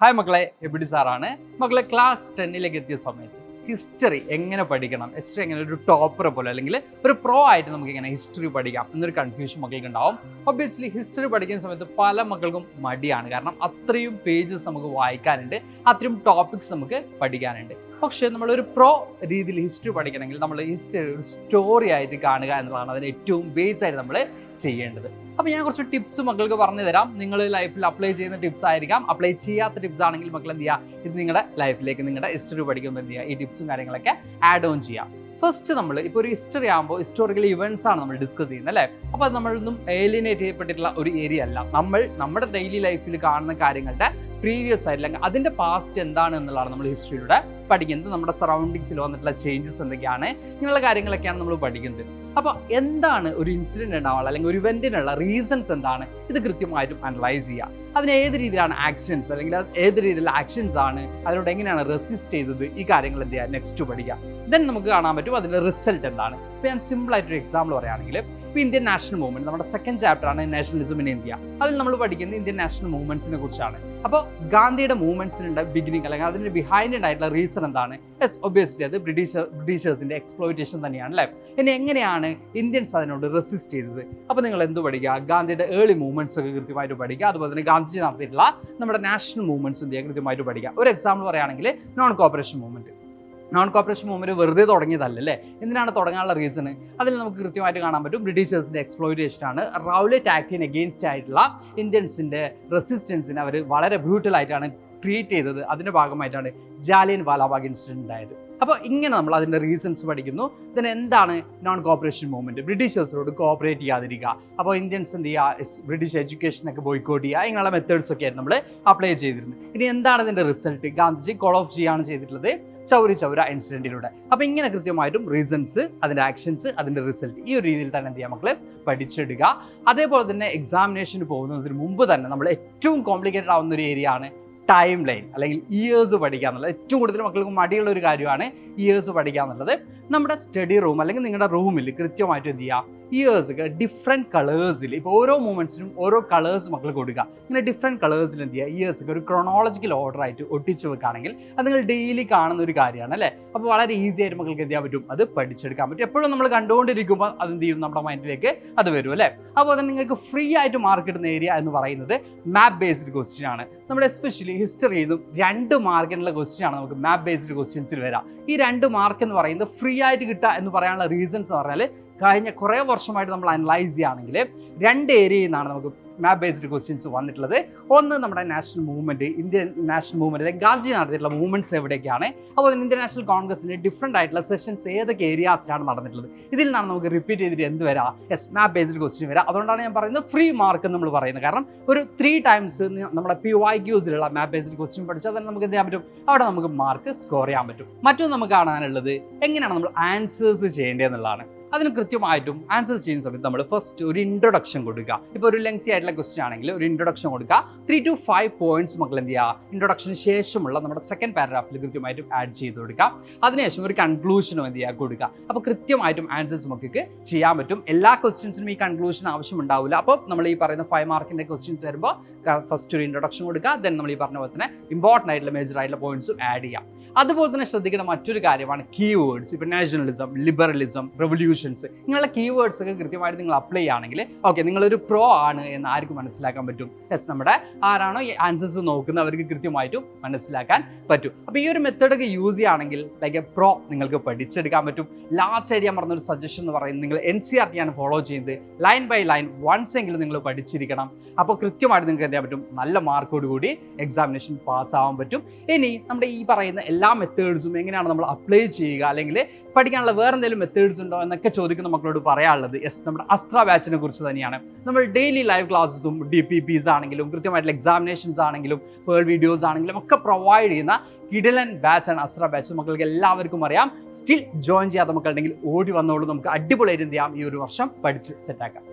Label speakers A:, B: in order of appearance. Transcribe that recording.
A: Hi മക്കളെ, എബിഡി സാറാണ്. മക്കളെ, ക്ലാസ് 10ലേക്ക് എത്തിയ സമയത്ത് ഹിസ്റ്ററി എങ്ങനെ പഠിക്കണം, ഹിസ്റ്ററി എങ്ങനെ ഒരു ടോപ്പറെ പോലെ അല്ലെങ്കിൽ ഒരു പ്രോ ആയിട്ട് നമുക്ക് ഇങ്ങനെ ഹിസ്റ്ററി പഠിക്കാം എന്നൊരു കൺഫ്യൂഷൻ മക്കൾക്ക് ഉണ്ടാവും. ഒബ്വിയസ്ലി ഹിസ്റ്ററി പഠിക്കുന്ന സമയത്ത് പല മക്കൾക്കും മടിയാണ്. കാരണം അത്രയും പേജസ് നമുക്ക് വായിക്കാനുണ്ട്, അത്രയും ടോപ്പിക്സ് നമുക്ക് പഠിക്കാനുണ്ട്. പക്ഷേ നമ്മളൊരു പ്രോ രീതിയിൽ ഹിസ്റ്ററി പഠിക്കണമെങ്കിൽ നമ്മൾ ഹിസ്റ്ററി ഒരു സ്റ്റോറി ആയിട്ട് കാണുക എന്നുള്ളതാണ് അതിന് ഏറ്റവും ബേസ് ആയിട്ട് നമ്മൾ ചെയ്യേണ്ടത്. അപ്പോൾ ഞാൻ കുറച്ച് ടിപ്സ് മക്കൾക്ക് പറഞ്ഞു തരാം. നിങ്ങൾ ലൈഫിൽ അപ്ലൈ ചെയ്യുന്ന ടിപ്സ് ആയിരിക്കാം. അപ്ലൈ ചെയ്യാത്ത ടിപ്സ് ആണെങ്കിൽ മക്കൾ എന്ത് ചെയ്യുക, ഇത് നിങ്ങളുടെ ലൈഫിലേക്ക് നിങ്ങളുടെ ഹിസ്റ്ററി പഠിക്കുമ്പോൾ എന്ത് ചെയ്യുക, ഈ ടിപ്സും കാര്യങ്ങളൊക്കെ ആഡ് ഓൺ ചെയ്യാം. ഫസ്റ്റ് നമ്മൾ ഇപ്പോൾ ഒരു ഹിസ്റ്ററി ആകുമ്പോൾ ഹിസ്റ്റോറിക്കൽ ഇവൻറ്റ്സ് ആണ് നമ്മൾ ഡിസ്കസ് ചെയ്യുന്നത് അല്ലേ. അപ്പോൾ അത് നമ്മളൊന്നും ഏലിയനേറ്റ് ചെയ്യപ്പെട്ടിട്ടുള്ള ഒരു ഏരിയ അല്ല. നമ്മൾ നമ്മുടെ ഡെയിലി ലൈഫിൽ കാണുന്ന കാര്യങ്ങളുടെ പ്രീവിയസ് ആയില്ലെങ്കിൽ അതിൻ്റെ പാസ്റ്റ് എന്താണ് എന്നുള്ളതാണ് നമ്മൾ ഹിസ്റ്ററിയിലൂടെ പഠിക്കുന്നത്. നമ്മുടെ സറൗണ്ടിങ്സിൽ വന്നിട്ടുള്ള ചേഞ്ചസ് എന്തൊക്കെയാണ്, ഇങ്ങനെയുള്ള കാര്യങ്ങളൊക്കെയാണ് നമ്മൾ പഠിക്കുന്നത്. അപ്പോൾ എന്താണ് ഒരു ഇൻസിഡൻറ്റ് ഉണ്ടാവുക അല്ലെങ്കിൽ ഒരു ഇവൻറ്റിനുള്ള റീസൺസ് എന്താണ്, ഇത് കൃത്യമായിട്ടും അനലൈസ് ചെയ്യുക. അതിന് ഏത് രീതിയിലാണ് ആക്ഷൻസ് അല്ലെങ്കിൽ ഏത് രീതിയിലുള്ള ആക്ഷൻസ് ആണ്, അതിനോട് എങ്ങനെയാണ് റെസിസ്റ്റ് ചെയ്തത്, ഈ കാര്യങ്ങൾ എന്ത് ചെയ്യുക, നെക്സ്റ്റ് പഠിക്കുക. ദെൻ നമുക്ക് കാണാൻ പറ്റും അതിൻ്റെ റിസൾട്ട് എന്താണ്. ഇപ്പോൾ ഞാൻ സിമ്പിളായിട്ടൊരു എക്സാമ്പിൾ പറയുകയാണെങ്കിൽ, ഇപ്പോൾ ഇന്ത്യൻ നാഷണൽ മൂവ്മെൻറ്റ് നമ്മുടെ സെക്കൻഡ് ചാപ്റ്ററാണ് നാഷണലിസം ഇൻ ഇന്ത്യ. അതിൽ നമ്മൾ പഠിക്കുന്നത് ഇന്ത്യൻ നാഷണൽ മൂവ്മെൻറ്റ്സിനെ കുറിച്ചാണ്. അപ്പോൾ ഗാന്ധിയുടെ മൂവ്മെൻറ്റ്സിൻ്റെ ബിഗിനിങ് അല്ലെങ്കിൽ അതിൻ്റെ ബിഹൈൻഡ് ആയിട്ടുള്ള റീസൺ എന്താണ്? യെസ്, ഒബ്വിയസ്ലി അത് ബ്രിട്ടീഷേഴ്സിൻ്റെ എക്സ്പ്ലോയിറ്റേഷൻ തന്നെയാണ് അല്ലേ. ഇനി എങ്ങനെയാണ് ഇന്ത്യൻസ് അതിനോട് റെസിസ്റ്റ് ചെയ്തത്? അപ്പോൾ നിങ്ങൾ എന്ത് പഠിക്കുക, ഗാന്ധിയുടെ ഏർലി മൂവ്മെൻറ്റ്സ് ഒക്കെ കൃത്യമായിട്ട് പഠിക്കുക. അതുപോലെ തന്നെ ഗാന്ധിജി നടത്തിയിട്ടുള്ള നമ്മുടെ നാഷണൽ മൂവ്മെൻറ്റ്സ് എന്ത് ചെയ്യുക, കൃത്യമായിട്ട് പഠിക്കുക. ഒരു എക്സാമ്പിൾ പറയുകയാണെങ്കിൽ non corporation movement. Non corporation movement വെറുതെ തുടങ്ങിയതല്ലേ. എന്തിനാണ് തുടങ്ങാനുള്ള റീസണ്? അതിൽ നമുക്ക് കൃത്യമായിട്ട് കാണാൻ പറ്റും ബ്രിട്ടീഷേഴ്സിൻ്റെ എക്സ്പ്ലോയിറ്റേഷൻ ആണ്. റൗലറ്റ് ആക്ടിന് എഗെയിൻസ്റ്റ് ആയിട്ടുള്ള ഇന്ത്യൻസിൻ്റെ റെസിസ്റ്റൻസിനെ അവർ വളരെ ബ്രൂട്ടലായിട്ടാണ് ട്രീറ്റ് ചെയ്തത്. അതിൻ്റെ ഭാഗമായിട്ടാണ് ജാലിയൻ വാലാബാഗ് ഇൻസിഡൻറ്റ് ഉണ്ടായത്. അപ്പോൾ ഇങ്ങനെ നമ്മൾ അതിൻ്റെ റീസൺസ് പഠിക്കുന്നു. ഇതിന് എന്താണ് നോൺ കോപ്പറേഷൻ മൂവ്മെൻറ്റ്? ബ്രിട്ടീഷേഴ്സിനോട് കോപ്പറേറ്റ് ചെയ്യാതിരിക്കുക. അപ്പോൾ ഇന്ത്യൻസ് എന്ത് ചെയ്യുക, ബ്രിട്ടീഷ് എഡ്യൂക്കേഷനൊക്കെ ബോയ്ക്കോട്ട് ചെയ്യുക, ഇങ്ങനെയുള്ള മെത്തേഡ്സ് ഒക്കെ ആയിരുന്നു നമ്മൾ അപ്ലൈ ചെയ്തിരുന്നത്. ഇനി എന്താണ് ഇതിൻ്റെ റിസൾട്ട്? ഗാന്ധിജി കോൾ ഓഫ് ചെയ്യുകയാണ് ചെയ്തിട്ടുള്ളത് ചൗരി ചൗര ഇൻസിഡൻറ്റിലൂടെ. അപ്പോൾ ഇങ്ങനെ കൃത്യമായിട്ടും റീസൺസ്, അതിൻ്റെ ആക്ഷൻസ്, അതിൻ്റെ റിസൾട്ട് ഈ ഒരു രീതിയിൽ തന്നെ എന്ത് ചെയ്യുക, മക്കൾ പഠിച്ചെടുക്കുക. അതേപോലെ തന്നെ എക്സാമിനേഷന് പോകുന്നതിന് മുമ്പ് തന്നെ നമ്മൾ ഏറ്റവും കോംപ്ലിക്കേറ്റഡ് ആവുന്ന ഒരു ഏരിയ ആണ് ടൈം ലൈൻ അല്ലെങ്കിൽ ഇയേഴ്സ് പഠിക്കുക എന്നുള്ളത്. ഏറ്റവും കൂടുതൽ മക്കൾക്ക് മടിയുള്ള ഒരു കാര്യമാണ് ഇയേഴ്സ് പഠിക്കുക എന്നുള്ളത്. നമ്മുടെ സ്റ്റഡി റൂം അല്ലെങ്കിൽ നിങ്ങളുടെ റൂമിൽ കൃത്യമായിട്ട് എന്ത് ചെയ്യുക, ഇയേഴ്സ് ഡിഫറെൻറ്റ് കളേഴ്സിൽ, ഇപ്പോൾ ഓരോ മൂമെൻറ്റ്സിനും ഓരോ കളേഴ്സ് മക്കൾ കൊടുക്കുക. ഇങ്ങനെ ഡിഫറെൻറ്റ് കളേഴ്സിൽ എന്ത് ചെയ്യുക, ഇയേഴ്സ് ഒരു ക്രോണോളജിക്കൽ ഓർഡർ ആയിട്ട് ഒട്ടിച്ച് വെക്കുകയാണെങ്കിൽ അത് നിങ്ങൾ ഡെയിലി കാണുന്ന ഒരു കാര്യമാണ് അല്ലേ. അപ്പോൾ വളരെ ഈസി ആയിട്ട് മക്കൾക്ക് എന്ത് ചെയ്യാൻ പറ്റും, അത് പഠിച്ചെടുക്കാൻ പറ്റും. എപ്പോഴും നമ്മൾ കണ്ടുകൊണ്ടിരിക്കുമ്പോൾ അതെന്ത് ചെയ്യും, നമ്മുടെ മൈൻഡിലേക്ക് അത് വരും അല്ലേ. അപ്പോൾ തന്നെ നിങ്ങൾക്ക് ഫ്രീ ആയിട്ട് മാർക്ക് കിട്ടുന്ന ഏരിയ എന്ന് പറയുന്നത് മാപ്പ് ബേസ്ഡ് ക്വസ്റ്റ്യൻ ആണ്. നമ്മുടെ എസ്പെഷ്യലി ഹിസ്റ്ററിയിൽ നിന്നും 2 മാർക്കിനുള്ള ക്വസ്റ്റ്യൻ ആണ് നമുക്ക് മാപ്പ് ബേസ്ഡ് ക്വസ്റ്റ്യൻസിൽ വരാം. ഈ 2 മാർക്ക് എന്ന് പറയുന്നത് ഫ്രീ ആയിട്ട് കിട്ടുക എന്ന് പറയാനുള്ള റീസൺസ് എന്ന് പറഞ്ഞാൽ കഴിഞ്ഞ കുറേ വർഷമായിട്ട് നമ്മൾ അനലൈസ് ചെയ്യുകയാണെങ്കിൽ 2 ഏരിയയിൽ നിന്നാണ് നമുക്ക് മാപ്പ് ബേസ്ഡ് ക്വസ്റ്റ്യൻസ് വന്നിട്ടുള്ളത്. ഒന്ന് നമ്മുടെ national movement, Indian national movement, Gandhi നടത്തിയിട്ടുള്ള മൂവ്മെൻറ്റ്സ് എവിടെയൊക്കെയാണ്. അപ്പോൾ ഇന്ത്യൻ നാഷണൽ കോൺഗ്രസിൻ്റെ ഡിഫറെൻ്റ് ആയിട്ടുള്ള സെഷൻസ് ഏതൊക്കെ ഏരിയാസിലാണ് നടന്നിട്ടുള്ളത്, ഇതിൽ നിന്നാണ് നമുക്ക് റിപ്പീറ്റ് ചെയ്തിട്ട് എന്ത് വരാം, യെസ്, മാപ്പ് ബേസ്ഡ് ക്വസ്റ്റ്യൻ വരാം. അതുകൊണ്ടാണ് ഞാൻ പറയുന്നത് ഫ്രീ മാർക്ക് നമ്മൾ പറയുന്നത്. കാരണം ഒരു 3 ടൈംസ് നമ്മുടെ PYQസിലുള്ള മാപ്പ് ബേസ്ഡ് ക്വസ്റ്റ്യൻ പഠിച്ചാൽ തന്നെ നമുക്ക് എന്ത് ചെയ്യാൻ പറ്റും, അവിടെ നമുക്ക് മാർക്ക് സ്കോർ ചെയ്യാൻ പറ്റും. മറ്റൊന്ന് നമുക്ക് കാണാനുള്ളത് എങ്ങനെയാണ് നമ്മൾ ആൻസേഴ്സ് ചെയ്യേണ്ടതെന്നുള്ളതാണ്. അതിന് കൃത്യമായിട്ടും ആൻസേഴ്സ് ചെയ്യുന്ന സമയത്ത് നമ്മൾ ഫസ്റ്റ് ഒരു ഇൻട്രൊഡക്ഷൻ കൊടുക്കുക. ഇപ്പോൾ ഒരു ലെങ്തി ആയിട്ടുള്ള ക്വസ്റ്റ്യൻ ആണെങ്കിൽ ഒരു ഇൻട്രൊഡക്ഷൻ കൊടുക്കുക. 3 to 5 പോയിന്റ്സ് മക്കൾ എന്ത് ചെയ്യുക, ഇൻട്രൊഡക്ഷന് ശേഷമുള്ള നമ്മുടെ സെക്കൻഡ് പാരഗ്രാഫിൽ കൃത്യമായിട്ടും ആഡ് ചെയ്ത് കൊടുക്കുക. അതിനുശേഷം ഒരു കൺക്ലൂഷനും എന്ത് ചെയ്യുക, കൊടുക്കുക. അപ്പോൾ കൃത്യമായിട്ടും ആൻസേഴ്സ് നമുക്ക് ചെയ്യാൻ പറ്റും. എല്ലാ ക്വസ്റ്റ്യൻസിനും ഈ കൺക്ലൂഷൻ ആവശ്യമുണ്ടാവില്ല. അപ്പോൾ നമ്മൾ ഈ പറയുന്ന 5 മാർക്കിൻ്റെ ക്വസ്റ്റ്യൻസ് വരുമ്പോൾ ഫസ്റ്റ് ഒരു ഇൻട്രൊഡക്ഷൻ കൊടുക്കുക. ദെൻ നമ്മൾ ഈ പറഞ്ഞ പോലെ തന്നെ ഇമ്പോർട്ടൻ്റ് ആയിട്ടുള്ള മേജർ ആയിട്ടുള്ള പോയിന്റ്സും ആഡ് ചെയ്യാം. അതുപോലെ തന്നെ ശ്രദ്ധിക്കേണ്ട മറ്റൊരു കാര്യമാണ് കീവേഡ്സ്. ഇപ്പോൾ നാഷണലിസം, ലിബറലിസം, റെവല്യൂഷൻസ്, ഇങ്ങനെയുള്ള കീവേഡ്സ് ഒക്കെ കൃത്യമായിട്ട് നിങ്ങൾ അപ്ലൈ ചെയ്യുകയാണെങ്കിൽ ഓക്കെ, നിങ്ങളൊരു പ്രോ ആണ് എന്ന് ആർക്കും മനസ്സിലാക്കാൻ പറ്റും. യെസ്, നമ്മുടെ ആരാണോ ഈ ആൻസേഴ്സ് നോക്കുന്നത് അവർക്ക് കൃത്യമായിട്ടും മനസ്സിലാക്കാൻ പറ്റും. അപ്പോൾ ഈ ഒരു മെത്തേഡൊക്കെ യൂസ് ചെയ്യുകയാണെങ്കിൽ ലൈക്ക് എ പ്രോ നിങ്ങൾക്ക് പഠിച്ചെടുക്കാൻ പറ്റും. ലാസ്റ്റ് ആയിട്ട് ഞാൻ പറഞ്ഞൊരു സജഷൻ എന്ന് പറയുന്നത്, നിങ്ങൾ NCERT ആണ് ഫോളോ ചെയ്യുന്നത്. ലൈൻ ബൈ ലൈൻ വൺസ് എങ്കിലും നിങ്ങൾ പഠിച്ചിരിക്കണം. അപ്പോൾ കൃത്യമായിട്ട് നിങ്ങൾക്ക് എന്ത് ചെയ്യാൻ പറ്റും, നല്ല മാർക്കോട് കൂടി എക്സാമിനേഷൻ പാസ്സാവാൻ പറ്റും. ഇനി നമ്മുടെ ഈ പറയുന്ന എല്ലാ മെത്തേഡ്സും എങ്ങനെയാണ് നമ്മൾ അപ്ലൈ ചെയ്യുക, അല്ലെങ്കിൽ പഠിക്കാനുള്ള വേറെ എന്തെങ്കിലും മെത്തേഡ്സ് ഉണ്ടോ എന്നൊക്കെ ചോദിക്കുന്ന മക്കളോട് പറയാനുള്ളത് യെസ്, നമ്മുടെ അസ്ത്ര ബാച്ചിനെ കുറിച്ച് തന്നെയാണ്. നമ്മൾ ഡെയിലി ലൈവ് ക്ലാസ്സസും DPPs ആണെങ്കിലും കൃത്യമായിട്ടുള്ള എക്സാമിനേഷൻസ് ആണെങ്കിലും പേൾ വീഡിയോസ് ആണെങ്കിലും ഒക്കെ പ്രൊവൈഡ് ചെയ്യുന്ന കിടിലൻ ബാച്ചാണ് അസ്ത്ര ബാച്ച്. മക്കൾക്ക് എല്ലാവർക്കും അറിയാം. സ്റ്റിൽ ജോയിൻ ചെയ്യാത്ത മക്കളുണ്ടെങ്കിൽ ഓടി വന്നോളൂ, നമുക്ക് അടിപൊളിയായിട്ട് എന്ത് ചെയ്യാം, ഈ ഒരു വർഷം പഠിച്ച് സെറ്റാക്കാം.